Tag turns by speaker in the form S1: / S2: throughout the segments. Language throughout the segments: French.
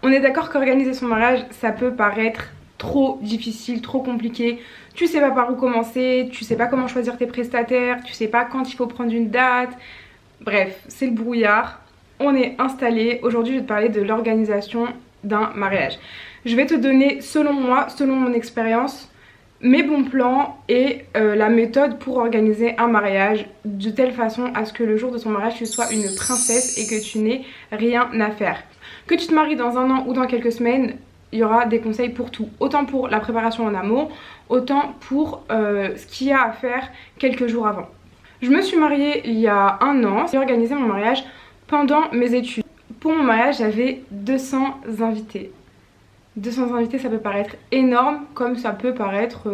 S1: On est d'accord qu'organiser son mariage, ça peut paraître trop difficile, trop compliqué. Tu sais pas par où commencer, tu sais pas comment choisir tes prestataires, tu sais pas quand il faut prendre une date. Bref, c'est le brouillard. On est installé. Aujourd'hui, je vais te parler de l'organisation d'un mariage. Je vais te donner, selon moi, selon mon expérience, mes bons plans et la méthode pour organiser un mariage de telle façon à ce que le jour de ton mariage tu sois une princesse et que tu n'aies rien à faire. Que tu te maries dans un an ou dans quelques semaines, il y aura des conseils pour tout, autant pour la préparation en amont, autant pour ce qu'il y a à faire quelques jours avant. Je me suis mariée il y a un an, j'ai organisé mon mariage pendant mes études. Pour mon mariage, j'avais 200 invités. 200 invités, ça peut paraître énorme comme ça peut paraître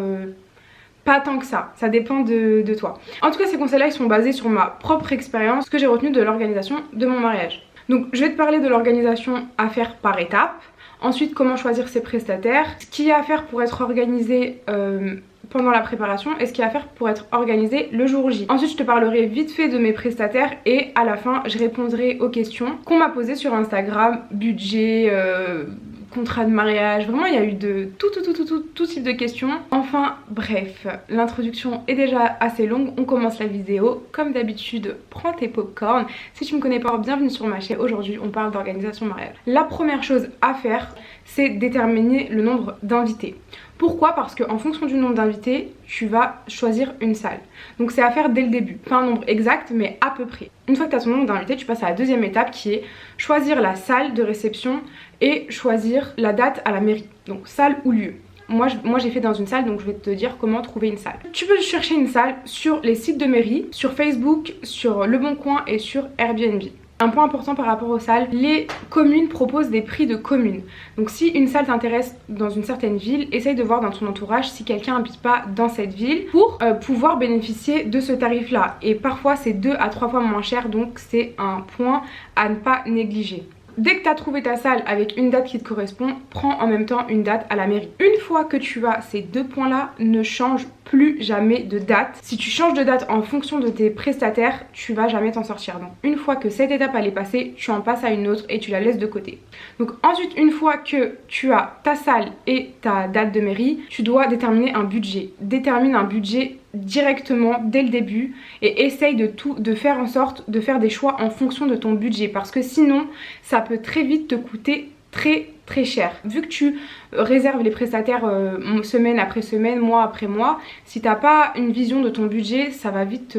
S1: pas tant que ça dépend de toi. En tout cas, ces conseils là ils sont basés sur ma propre expérience, ce que j'ai retenu de l'organisation de mon mariage. Donc je vais te parler de l'organisation à faire par étapes, ensuite comment choisir ses prestataires, ce qu'il y a à faire pour être organisé pendant la préparation et ce qu'il y a à faire pour être organisé le jour J. Ensuite je te parlerai vite fait de mes prestataires et à la fin je répondrai aux questions qu'on m'a posées sur Instagram, budget, contrat de mariage, vraiment il y a eu de tout type de questions. Enfin bref, l'introduction est déjà assez longue, on commence la vidéo. Comme d'habitude, prends tes popcorn. Si tu me connais pas, bienvenue sur ma chaîne. Aujourd'hui on parle d'organisation mariage. La première chose à faire, c'est déterminer le nombre d'invités. Pourquoi? Parce qu'en fonction du nombre d'invités, tu vas choisir une salle. Donc c'est à faire dès le début. Pas un nombre exact, mais à peu près. Une fois que tu as ton nombre d'invités, tu passes à la deuxième étape qui est choisir la salle de réception et choisir la date à la mairie. Donc salle ou lieu. Moi j'ai fait dans une salle, donc je vais te dire comment trouver une salle. Tu peux chercher une salle sur les sites de mairie, sur Facebook, sur Le Bon Coin et sur Airbnb. Un point important par rapport aux salles, les communes proposent des prix de communes. Donc si une salle t'intéresse dans une certaine ville, essaye de voir dans ton entourage si quelqu'un n'habite pas dans cette ville pour pouvoir bénéficier de ce tarif là. Et parfois c'est 2 à 3 fois moins cher, donc c'est un point à ne pas négliger. Dès que tu as trouvé ta salle avec une date qui te correspond, prends en même temps une date à la mairie. Une fois que tu as ces deux points là, ne change plus jamais de date. Si tu changes de date en fonction de tes prestataires, tu vas jamais t'en sortir. Donc une fois que cette étape elle est passée, tu en passes à une autre et tu la laisses de côté. Donc ensuite, une fois que tu as ta salle et ta date de mairie, tu dois déterminer un budget. Détermine un budget directement dès le début et essaye de faire en sorte de faire des choix en fonction de ton budget, parce que sinon ça peut très vite te coûter très cher. Vu que tu réserves les prestataires semaine après semaine, mois après mois, si t'as pas une vision de ton budget, ça va vite,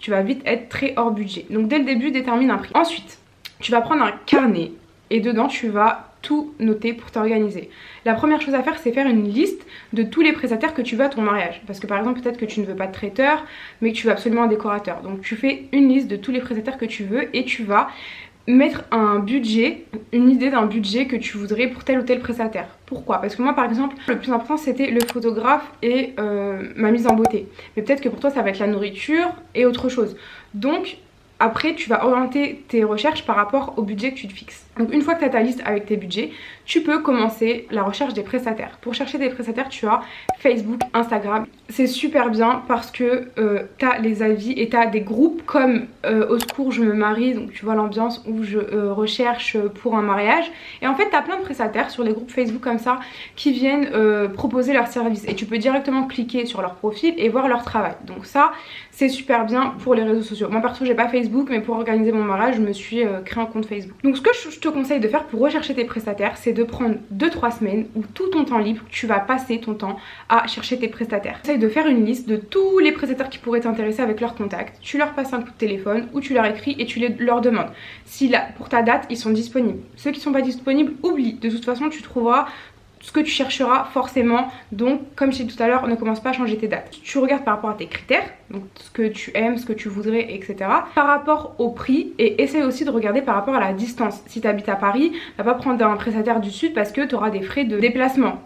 S1: tu vas vite être très hors budget. Donc dès le début, détermine un prix. Ensuite, tu vas prendre un carnet et dedans tu vas tout noter pour t'organiser. La première chose à faire, c'est faire une liste de tous les prestataires que tu veux à ton mariage. Parce que par exemple, peut-être que tu ne veux pas de traiteur, mais que tu veux absolument un décorateur. Donc tu fais une liste de tous les prestataires que tu veux et tu vas mettre un budget, une idée d'un budget que tu voudrais pour tel ou tel prestataire. Pourquoi? Parce que moi par exemple, le plus important c'était le photographe et ma mise en beauté. Mais peut-être que pour toi ça va être la nourriture et autre chose. Donc après tu vas orienter tes recherches par rapport au budget que tu te fixes. Donc une fois que tu as ta liste avec tes budgets, tu peux commencer la recherche des prestataires. Pour chercher des prestataires, tu as Facebook, Instagram. C'est super bien parce que tu as les avis et tu as des groupes comme Au secours je me marie, donc tu vois l'ambiance où je recherche pour un mariage. Et en fait tu as plein de prestataires sur les groupes Facebook comme ça qui viennent proposer leurs services. Et tu peux directement cliquer sur leur profil et voir leur travail. Donc ça c'est super bien pour les réseaux sociaux. Moi perso j'ai pas Facebook, mais pour organiser mon mariage je me suis créé un compte Facebook. Donc ce que je te conseille de faire pour rechercher tes prestataires, c'est de prendre 2-3 semaines où tout ton temps libre, tu vas passer ton temps à chercher tes prestataires. Essaye de faire une liste de tous les prestataires qui pourraient t'intéresser avec leurs contacts. Tu leur passes un coup de téléphone ou tu leur écris et tu leur demandes si là, pour ta date ils sont disponibles. Ceux qui sont pas disponibles, oublie. De toute façon tu trouveras ce que tu chercheras forcément. Donc comme je t'ai dit tout à l'heure, ne commence pas à changer tes dates. Tu regardes par rapport à tes critères, donc ce que tu aimes, ce que tu voudrais, etc. Par rapport au prix, et essaye aussi de regarder par rapport à la distance. Si tu habites à Paris, va pas prendre un prestataire du sud parce que tu auras des frais de déplacement.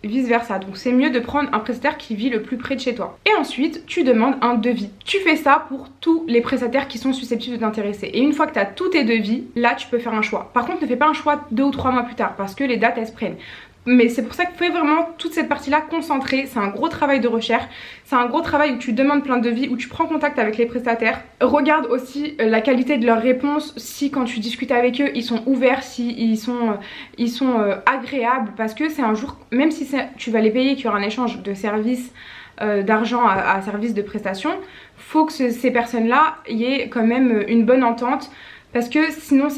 S1: Vice versa, donc c'est mieux de prendre un prestataire qui vit le plus près de chez toi. Et ensuite tu demandes un devis. Tu fais ça pour tous les prestataires qui sont susceptibles de t'intéresser. Et une fois que tu as tous tes devis, là tu peux faire un choix. Par contre ne fais pas un choix 2 ou 3 mois plus tard parce que les dates elles se prennent. Mais c'est pour ça que fais vraiment toute cette partie-là concentrée. C'est un gros travail de recherche. C'est un gros travail où tu demandes plein de devis, où tu prends contact avec les prestataires. Regarde aussi la qualité de leurs réponses. Si quand tu discutes avec eux, ils sont ouverts, si ils sont agréables. Parce que c'est un jour, même si tu vas les payer, qu'il y aura un échange de services, d'argent à service de prestation, faut que ces personnes-là y aient quand même une bonne entente. Parce que sinon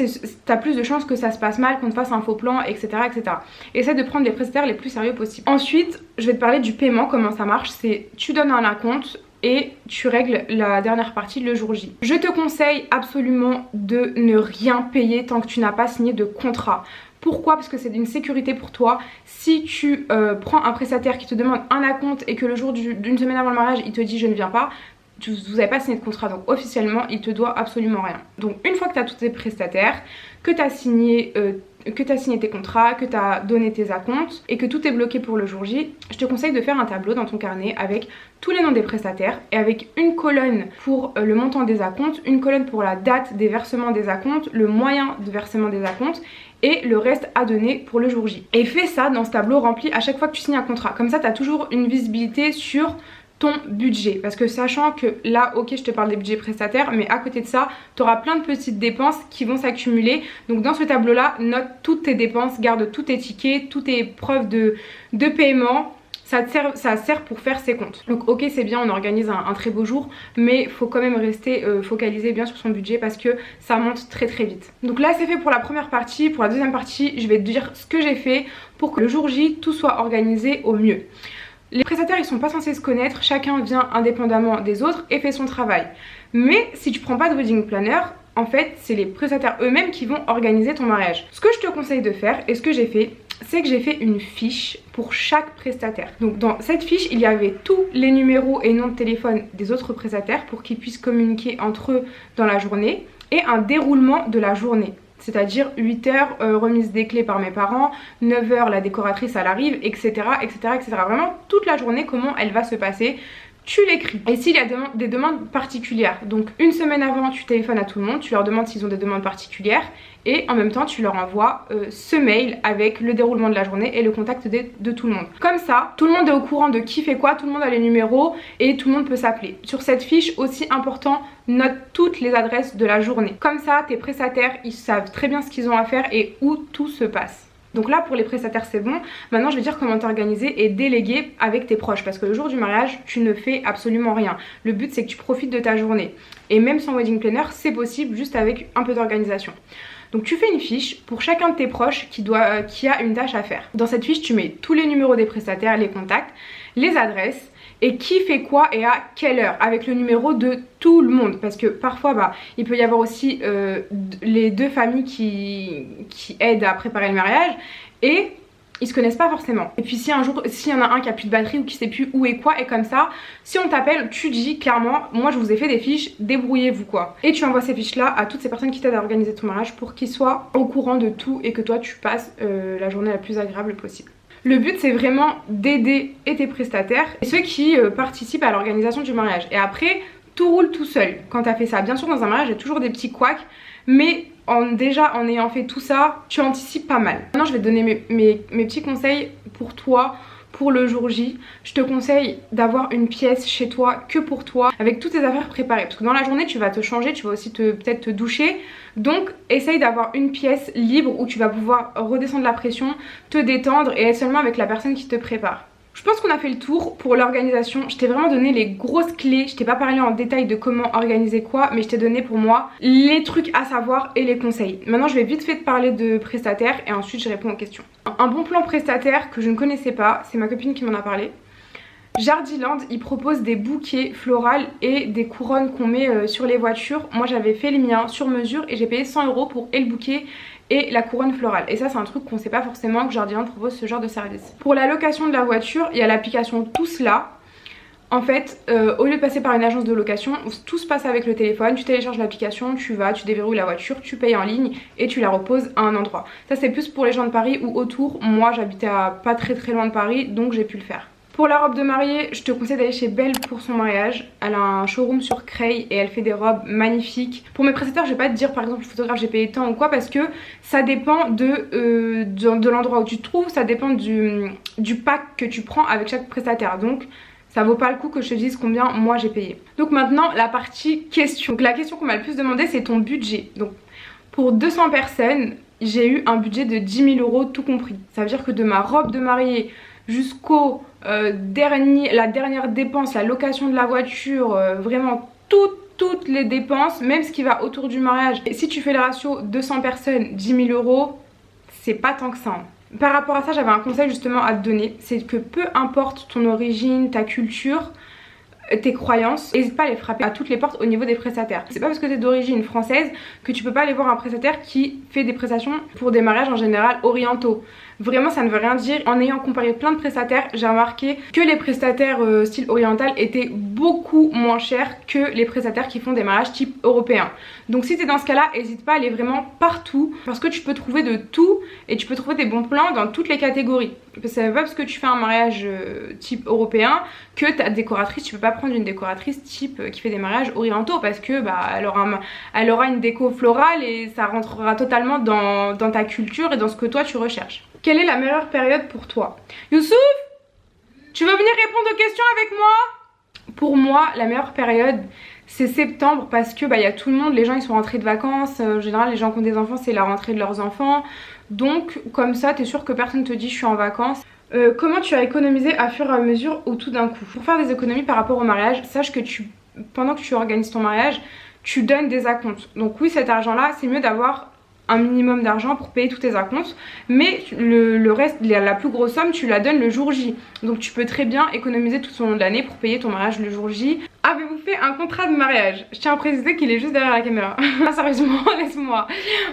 S1: t'as plus de chances que ça se passe mal, qu'on te fasse un faux plan, etc. etc. Essaie de prendre les prestataires les plus sérieux possible. Ensuite, je vais te parler du paiement, comment ça marche. C'est tu donnes un acompte et tu règles la dernière partie le jour J. Je te conseille absolument de ne rien payer tant que tu n'as pas signé de contrat. Pourquoi? Parce que c'est une sécurité pour toi. Si tu prends un prestataire qui te demande un acompte et que le jour d'une semaine avant le mariage, il te dit je ne viens pas, vous n'avez pas signé de contrat, donc officiellement il te doit absolument rien. Donc une fois que tu as tous tes prestataires, que tu as signé tes contrats, que tu as donné tes acomptes et que tout est bloqué pour le jour J, je te conseille de faire un tableau dans ton carnet avec tous les noms des prestataires et avec une colonne pour le montant des acomptes, une colonne pour la date des versements des acomptes, le moyen de versement des acomptes et le reste à donner pour le jour J. Et fais ça dans ce tableau rempli à chaque fois que tu signes un contrat. Comme ça tu as toujours une visibilité sur ton budget, parce que sachant que là ok je te parle des budgets prestataires, mais à côté de ça tu auras plein de petites dépenses qui vont s'accumuler. Donc dans ce tableau là, note toutes tes dépenses, garde tous tes tickets, toutes tes preuves de paiement. Ça sert pour faire ses comptes. Donc ok c'est bien, on organise un très beau jour, mais faut quand même rester focalisé bien sur son budget parce que ça monte très très vite. Donc là c'est fait pour la première partie. Pour la deuxième partie, je vais te dire ce que j'ai fait pour que le jour J tout soit organisé au mieux. Les prestataires ils sont pas censés se connaître, chacun vient indépendamment des autres et fait son travail. Mais si tu prends pas de wedding planner, en fait c'est les prestataires eux-mêmes qui vont organiser ton mariage. Ce que je te conseille de faire et ce que j'ai fait, c'est que j'ai fait une fiche pour chaque prestataire. Donc dans cette fiche il y avait tous les numéros et noms de téléphone des autres prestataires pour qu'ils puissent communiquer entre eux dans la journée et un déroulement de la journée. C'est-à-dire 8h remise des clés par mes parents, 9h la décoratrice elle arrive, etc. etc. etc. Vraiment toute la journée comment elle va se passer, tu l'écris. Et s'il y a des demandes particulières, donc une semaine avant tu téléphones à tout le monde, tu leur demandes s'ils ont des demandes particulières et en même temps tu leur envoies ce mail avec le déroulement de la journée et le contact de tout le monde. Comme ça, tout le monde est au courant de qui fait quoi, tout le monde a les numéros et tout le monde peut s'appeler. Sur cette fiche, aussi important, note toutes les adresses de la journée. Comme ça, tes prestataires, ils savent très bien ce qu'ils ont à faire et où tout se passe. Donc là pour les prestataires c'est bon. Maintenant je vais dire comment t'organiser et déléguer avec tes proches, parce que le jour du mariage tu ne fais absolument rien. Le but c'est que tu profites de ta journée. Et même sans wedding planner c'est possible juste avec un peu d'organisation. Donc tu fais une fiche pour chacun de tes proches qui a une tâche à faire. Dans cette fiche tu mets tous les numéros des prestataires, les contacts, les adresses et qui fait quoi et à quelle heure avec le numéro de tout le monde, parce que parfois il peut y avoir aussi les deux familles qui aident à préparer le mariage et ils se connaissent pas forcément. Et puis si un jour, s'il y en a un qui a plus de batterie ou qui sait plus où et quoi, et comme ça, si on t'appelle, tu dis clairement, moi je vous ai fait des fiches, débrouillez-vous quoi. Et tu envoies ces fiches là à toutes ces personnes qui t'aident à organiser ton mariage pour qu'ils soient au courant de tout et que toi tu passes la journée la plus agréable possible. Le but c'est vraiment d'aider tes prestataires et ceux qui participent à l'organisation du mariage. Et après, tout roule tout seul quand t'as fait ça. Bien sûr dans un mariage il y a toujours des petits couacs, mais déjà en ayant fait tout ça, tu anticipes pas mal. Maintenant je vais te donner mes petits conseils pour toi, pour le jour J. Je te conseille d'avoir une pièce chez toi que pour toi, avec toutes tes affaires préparées, parce que dans la journée tu vas te changer, tu vas aussi peut-être te doucher. Donc essaye d'avoir une pièce libre où tu vas pouvoir redescendre la pression, te détendre et être seulement avec la personne qui te prépare. Je pense qu'on a fait le tour pour l'organisation. Je t'ai vraiment donné les grosses clés. Je t'ai pas parlé en détail de comment organiser quoi, mais je t'ai donné pour moi les trucs à savoir et les conseils. Maintenant je vais vite fait te parler de prestataire et ensuite je réponds aux questions. Un bon plan prestataire que je ne connaissais pas, c'est ma copine qui m'en a parlé. Jardiland, il propose des bouquets floraux et des couronnes qu'on met sur les voitures. Moi j'avais fait les miens sur mesure et j'ai payé 100 € pour le bouquet et la couronne florale. Et ça c'est un truc qu'on sait pas forcément, que Jardiland propose ce genre de service. Pour la location de la voiture, il y a l'application Tout Cela. En fait, au lieu de passer par une agence de location, tout se passe avec le téléphone. Tu télécharges l'application, tu vas, tu déverrouilles la voiture, tu payes en ligne et tu la reposes à un endroit. Ça c'est plus pour les gens de Paris ou autour. Moi j'habitais à pas très loin de Paris, donc j'ai pu le faire. Pour la robe de mariée, je te conseille d'aller chez Belle pour son mariage. Elle a un showroom sur Creil et elle fait des robes magnifiques. Pour mes prestataires, je vais pas te dire par exemple le photographe j'ai payé tant ou quoi, parce que ça dépend de l'endroit où tu te trouves, ça dépend du pack que tu prends avec chaque prestataire. Donc ça vaut pas le coup que je te dise combien moi j'ai payé. Donc maintenant la partie question. Donc la question qu'on m'a le plus demandé, c'est ton budget. Donc pour 200 personnes, j'ai eu un budget de 10 000 € tout compris. Ça veut dire que de ma robe de mariée jusqu'au la dernière dépense, la location de la voiture, vraiment toutes les dépenses, même ce qui va autour du mariage. Et si tu fais le ratio 200 personnes, 10 000 €, c'est pas tant que ça. Par rapport à ça, j'avais un conseil justement à te donner, c'est que peu importe ton origine, ta culture, tes croyances, n'hésite pas à les frapper à toutes les portes au niveau des prestataires. C'est pas parce que tu es d'origine française que tu peux pas aller voir un prestataire qui fait des prestations pour des mariages en général orientaux. Vraiment ça ne veut rien dire. En ayant comparé plein de prestataires, j'ai remarqué que les prestataires style oriental étaient beaucoup moins chers que les prestataires qui font des mariages type européen. Donc si tu es dans ce cas là, n'hésite pas à aller vraiment partout, parce que tu peux trouver de tout et tu peux trouver des bons plans dans toutes les catégories. Ça veut pas parce que tu fais un mariage type européen que ta décoratrice, tu peux pas prendre une décoratrice type qui fait des mariages orientaux, parce que bah elle aura une déco florale et ça rentrera totalement dans ta culture et dans ce que toi tu recherches. Quelle est la meilleure période pour toi? Youssouf, tu veux venir répondre aux questions avec moi? Pour moi, la meilleure période, c'est septembre, parce que bah, y a tout le monde, les gens ils sont rentrés de vacances, en général les gens qui ont des enfants c'est la rentrée de leurs enfants, donc comme ça t'es sûr que personne te dit je suis en vacances. Comment tu as économisé à fur et à mesure ou tout d'un coup? Pour faire des économies par rapport au mariage, sache que pendant que tu organises ton mariage, tu donnes des acomptes. Donc oui, cet argent là, c'est mieux d'avoir un minimum d'argent pour payer tous tes acomptes, mais le reste, la plus grosse somme, tu la donnes le jour J. Donc tu peux très bien économiser tout au long de l'année pour payer ton mariage le jour J. Avez-vous fait un contrat de mariage? Je tiens à préciser qu'il est juste derrière la caméra. Sérieusement, laisse-moi.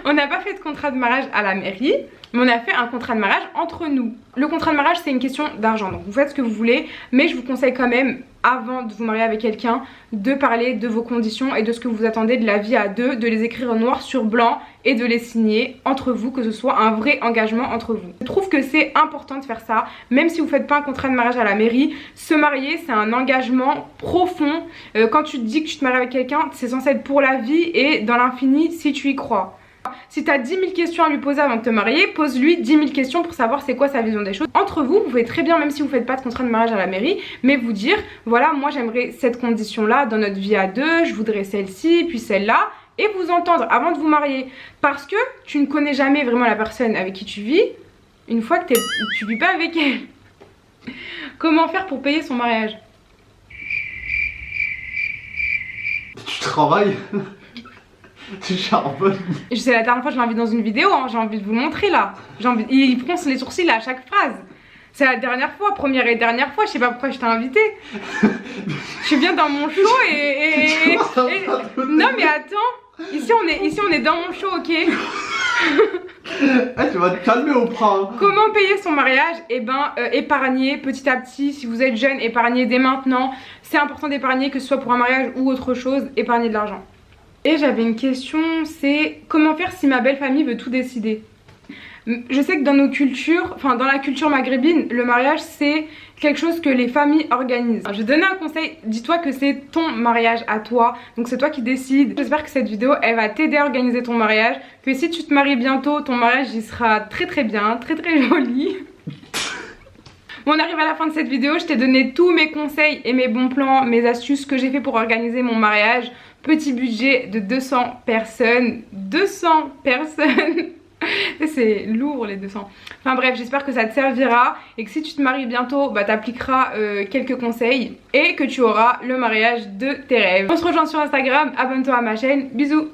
S1: On n'a pas fait de contrat de mariage à la mairie, mais on a fait un contrat de mariage entre nous. Le contrat de mariage, c'est une question d'argent, donc vous faites ce que vous voulez, mais je vous conseille quand même, avant de vous marier avec quelqu'un, de parler de vos conditions et de ce que vous attendez de la vie à deux, de les écrire noir sur blanc et de les signer entre vous, que ce soit un vrai engagement entre vous. Je trouve que c'est important de faire ça, même si vous faites pas un contrat de mariage à la mairie. Se marier, c'est un engagement profond. Quand tu te dis que tu te maries avec quelqu'un, c'est censé être pour la vie et dans l'infini si tu y crois. Si tu as 10 000 questions à lui poser avant de te marier, pose-lui 10 000 questions pour savoir c'est quoi sa vision des choses. Entre vous, vous pouvez très bien, même si vous ne faites pas de contrat de mariage à la mairie, mais vous dire, voilà, moi j'aimerais cette condition-là dans notre vie à deux, je voudrais celle-ci, puis celle-là, et vous entendre avant de vous marier. Parce que tu ne connais jamais vraiment la personne avec qui tu vis, une fois que tu vis pas avec elle. Comment faire pour payer son mariage?
S2: Tu travailles? Tu charbonnes.
S1: C'est la dernière fois que je l'invite dans une vidéo, hein. J'ai envie de vous le montrer là. Il fronce les sourcils à chaque phrase. C'est la dernière fois, première et dernière fois, je sais pas pourquoi je t'ai invité. Tu viens dans mon show Non mais attends, ici on est dans mon show, ok?
S2: Tu vas te calmer au printemps.
S1: Comment payer son mariage? Eh ben, épargner petit à petit. Si vous êtes jeune, épargnez dès maintenant. C'est important d'épargner, que ce soit pour un mariage ou autre chose, épargner de l'argent. Et j'avais une question, c'est comment faire si ma belle famille veut tout décider? Je sais que dans nos cultures, enfin dans la culture maghrébine, le mariage c'est quelque chose que les familles organisent. Alors, je vais donner un conseil, dis-toi que c'est ton mariage à toi, donc c'est toi qui décides. J'espère que cette vidéo elle va t'aider à organiser ton mariage, que si tu te maries bientôt, ton mariage il sera très très bien, très très joli. Bon, on arrive à la fin de cette vidéo, je t'ai donné tous mes conseils et mes bons plans, mes astuces que j'ai fait pour organiser mon mariage. Petit budget de 200 personnes. 200 personnes. C'est lourd les 200. Enfin bref, j'espère que ça te servira et que si tu te maries bientôt, bah t'appliqueras quelques conseils et que tu auras le mariage de tes rêves. On se rejoint sur Instagram, abonne-toi à ma chaîne. Bisous.